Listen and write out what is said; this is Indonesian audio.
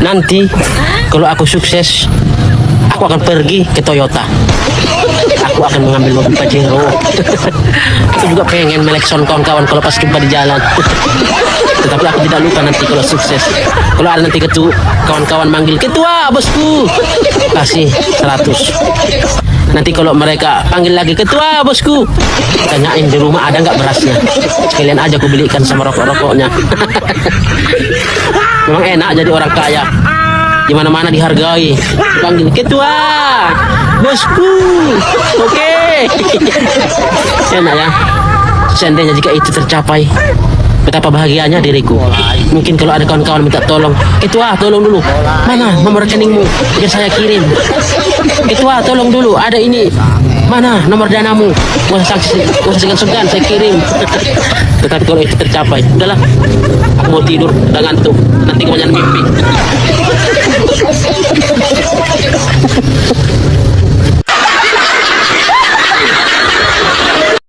Nanti kalau aku sukses, aku akan pergi ke Toyota. Aku akan mengambil mobil Pajero. Aku juga pengen melekson kawan-kawan kalau pas jumpa di jalan. Tetapi aku tidak lupa nanti kalau sukses. Kalau ada nanti kawan-kawan manggil, "Ketua, bosku." Kasih 100. Nanti kalau mereka panggil lagi, "Ketua, bosku." Tanyain di rumah ada nggak berasnya. Sekalian aja aku belikan sama rokok-rokoknya. Memang enak jadi orang kaya. Di mana-mana dihargai. Panggil, "Ketua, bosku." Oke. Enak ya. Seandainya jika itu tercapai, betapa bahagianya diriku. Mungkin kalau ada kawan-kawan minta tolong, "Ketua, tolong dulu. Mana nomor rekeningmu? Biar saya kirim." "Ketua, tolong dulu. Ada ini. Mana nomor danamu? Usah segan-segan, saya kirim." Tetapi kalau itu tercapai, udahlah. Aku mau tidur, udah ngantuk. Nanti kebanyakan mimpi.